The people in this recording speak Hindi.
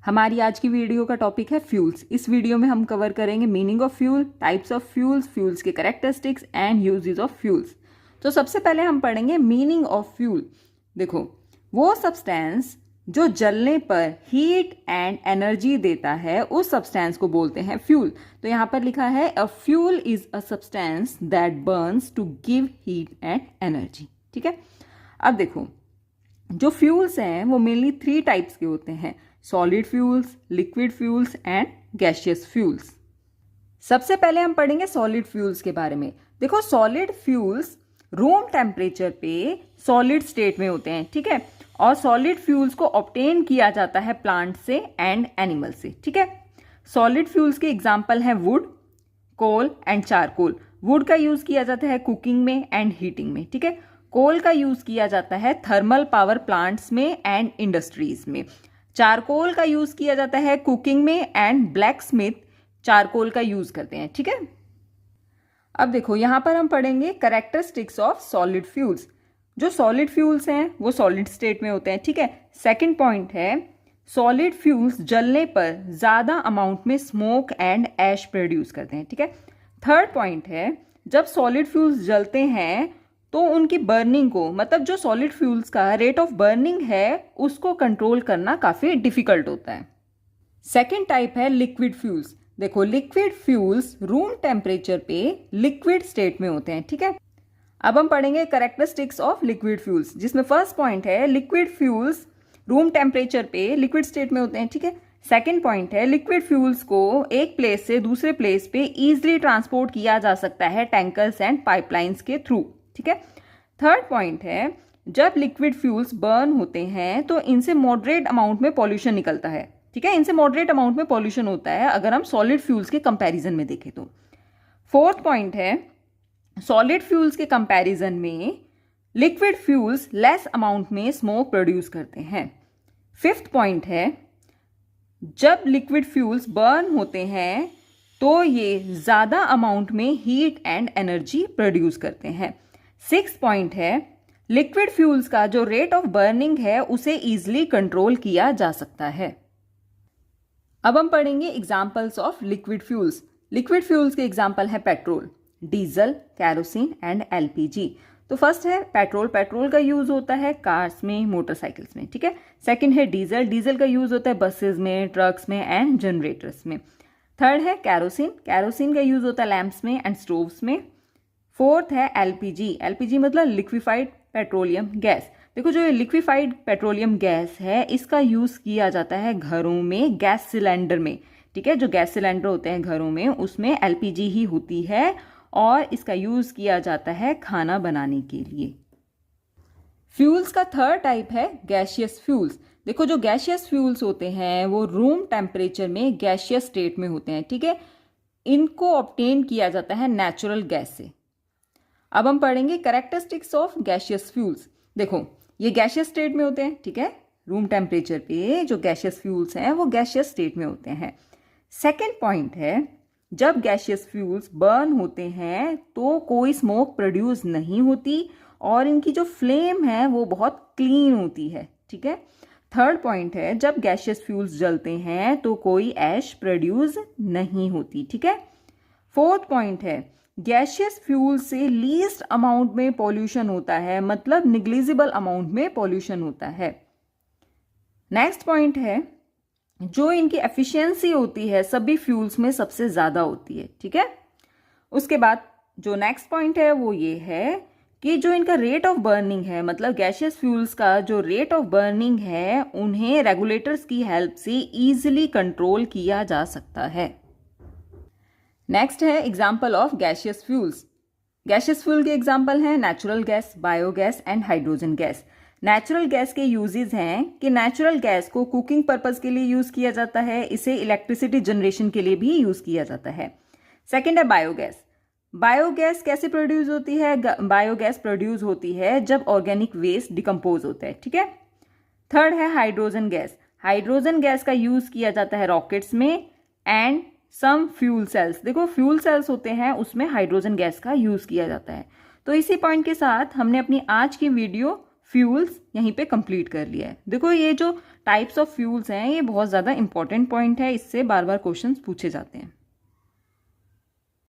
हमारी आज की वीडियो का टॉपिक है फ्यूल्स। इस वीडियो में हम कवर करेंगे meaning of fuel, types of fuels, fuels के characteristics and uses of fuels. तो सबसे पहले हम पढ़ेंगे मीनिंग ऑफ फ्यूल। देखो, वो सब्सटेंस जो जलने पर हीट एंड एनर्जी देता है उस सब्सटेंस को बोलते हैं फ्यूल। तो यहाँ पर लिखा है a fuel is a substance that burns to give heat and energy. ठीक है, अब देखो, जो फ्यूल्स हैं वो मेनली 3 टाइप्स के होते हैं, solid fuels, liquid fuels and gaseous fuels. सबसे पहले हम पढ़ेंगे सॉलिड फ्यूल्स के बारे में। देखो, सॉलिड फ्यूल्स रूम टेम्परेचर पे सॉलिड स्टेट में होते हैं, ठीक है, और सॉलिड फ्यूल्स को ऑब्टेन किया जाता है प्लांट से एंड एनिमल से। ठीक है, सॉलिड फ्यूल्स के एग्जाम्पल हैं wood, coal and charcoal. Wood का यूज किया जाता है कुकिंग में एंड हीटिंग में। ठीक है, कोल का यूज किया जाता है थर्मल पावर प्लांट्स में एंड इंडस्ट्रीज में। चारकोल का यूज किया जाता है कुकिंग में एंड ब्लैक स्मिथ चारकोल का यूज करते हैं। ठीक है, अब देखो, यहां पर हम पढ़ेंगे कैरेक्टरिस्टिक्स ऑफ सॉलिड फ्यूल्स। जो सॉलिड फ्यूल्स हैं वो सॉलिड स्टेट में होते हैं। ठीक है, सेकंड पॉइंट है सॉलिड फ्यूल्स जलने पर ज्यादा अमाउंट में स्मोक एंड ऐश प्रोड्यूस करते हैं। ठीक है, थर्ड पॉइंट है जब सॉलिड फ्यूल्स जलते हैं तो उनकी बर्निंग को, मतलब जो सॉलिड फ्यूल्स का रेट ऑफ बर्निंग है उसको कंट्रोल करना काफी डिफिकल्ट होता है। सेकेंड टाइप है लिक्विड फ्यूल्स। देखो, लिक्विड फ्यूल्स रूम टेम्परेचर पे लिक्विड स्टेट में होते हैं। ठीक है, अब हम पढ़ेंगे कैरेक्टरिस्टिक्स ऑफ लिक्विड फ्यूल्स, जिसमें फर्स्ट पॉइंट है लिक्विड फ्यूल्स रूम टेम्परेचर पे लिक्विड स्टेट में होते हैं। ठीक है, सेकेंड पॉइंट है लिक्विड फ्यूल्स को एक प्लेस से दूसरे प्लेस पे इजिली ट्रांसपोर्ट किया जा सकता है टैंकर्स एंड पाइपलाइंस के थ्रू। ठीक है, थर्ड पॉइंट है जब लिक्विड फ्यूल्स बर्न होते हैं तो इनसे मॉडरेट अमाउंट में पॉल्यूशन निकलता है। ठीक है, इनसे मॉडरेट अमाउंट में पॉल्यूशन होता है अगर हम सॉलिड फ्यूल्स के कंपैरिजन में देखें तो। फोर्थ पॉइंट है सॉलिड फ्यूल्स के कंपैरिजन में लिक्विड फ्यूल्स लेस अमाउंट में स्मोक प्रोड्यूस करते हैं। फिफ्थ पॉइंट है जब लिक्विड फ्यूल्स बर्न होते हैं तो ये ज्यादा अमाउंट में हीट एंड एनर्जी प्रोड्यूस करते हैं। सिक्स्थ पॉइंट है लिक्विड फ्यूल्स का जो रेट ऑफ बर्निंग है उसे इजिली कंट्रोल किया जा सकता है। अब हम पढ़ेंगे examples of liquid fuels. Liquid fuels के एग्जांपल है petrol, diesel, kerosene and LPG. तो फर्स्ट है पेट्रोल। पेट्रोल का यूज होता है कार्स में, मोटरसाइकिल्स में। ठीक है, सेकंड है डीजल। डीजल का यूज होता है बसेस में, ट्रक्स में एंड जनरेटर्स में। थर्ड है कैरोसिन। कैरोसिन का यूज होता है लैंप्स में एंड स्टोव्स में। फोर्थ है एलपीजी। एलपीजी मतलब लिक्विफाइड पेट्रोलियम गैस। देखो, जो ये लिक्विफाइड पेट्रोलियम गैस है इसका यूज किया जाता है घरों में गैस सिलेंडर में। ठीक है, जो गैस सिलेंडर होते हैं घरों में उसमें एलपीजी ही होती है और इसका यूज किया जाता है खाना बनाने के लिए। फ्यूल्स का थर्ड टाइप है गैसियस फ्यूल्स। देखो, जो गैसियस फ्यूल्स होते हैं वो रूम टेम्परेचर में गैसियस स्टेट में होते हैं। ठीक है, इनको ऑब्टेन किया जाता है नेचुरल गैस से। अब हम पढ़ेंगे कैरेक्टरिस्टिक्स ऑफ गैसियस फ्यूल्स। देखो, ये गैसियस स्टेट में होते हैं। ठीक है, रूम टेम्परेचर पे जो गैसियस फ्यूल्स हैं वो गैसियस स्टेट में होते हैं। सेकेंड पॉइंट है जब गैसियस फ्यूल्स बर्न होते हैं तो कोई स्मोक प्रोड्यूस नहीं होती और इनकी जो फ्लेम है वो बहुत क्लीन होती है। ठीक है, थर्ड पॉइंट है जब गैसियस फ्यूल्स जलते हैं तो कोई ऐश प्रोड्यूस नहीं होती। ठीक है, फोर्थ पॉइंट है गैसियस फ्यूल से लीस्ट अमाउंट में पॉल्यूशन होता है, मतलब निग्लिजिबल अमाउंट में पॉल्यूशन होता है। नेक्स्ट पॉइंट है जो इनकी एफिशिएंसी होती है सभी फ्यूल्स में सबसे ज्यादा होती है। ठीक है, उसके बाद जो नेक्स्ट पॉइंट है वो ये है कि जो इनका रेट ऑफ बर्निंग है, मतलब गैसियस फ्यूल्स का जो रेट ऑफ बर्निंग है उन्हें रेगुलेटर्स की हेल्प से इजीली कंट्रोल किया जा सकता है। नेक्स्ट है example of gaseous fuels. Gaseous fuel के एग्जाम्पल हैं natural gas, biogas and hydrogen gas. Natural gas के यूजेस हैं कि नेचुरल गैस को कुकिंग पर्पस के लिए यूज किया जाता है, इसे इलेक्ट्रिसिटी जनरेशन के लिए भी यूज किया जाता है। सेकेंड है बायोगैस। बायोगैस कैसे प्रोड्यूस होती है? बायोगैस प्रोड्यूस होती है जब ऑर्गेनिक वेस्ट डिकम्पोज होता है। ठीक है, थर्ड है हाइड्रोजन गैस। हाइड्रोजन गैस का यूज किया जाता है रॉकेट्स में एंड सम फ्यूल सेल्स। देखो, फ्यूल सेल्स होते हैं उसमें हाइड्रोजन गैस का यूज किया जाता है। तो इसी पॉइंट के साथ हमने अपनी आज की वीडियो फ्यूल्स यहीं पे कंप्लीट कर लिया है। देखो, ये जो टाइप्स ऑफ फ्यूल्स हैं, ये बहुत ज़्यादा इंपॉर्टेंट पॉइंट है, इससे बार बार क्वेश्चंस पूछे जाते हैं।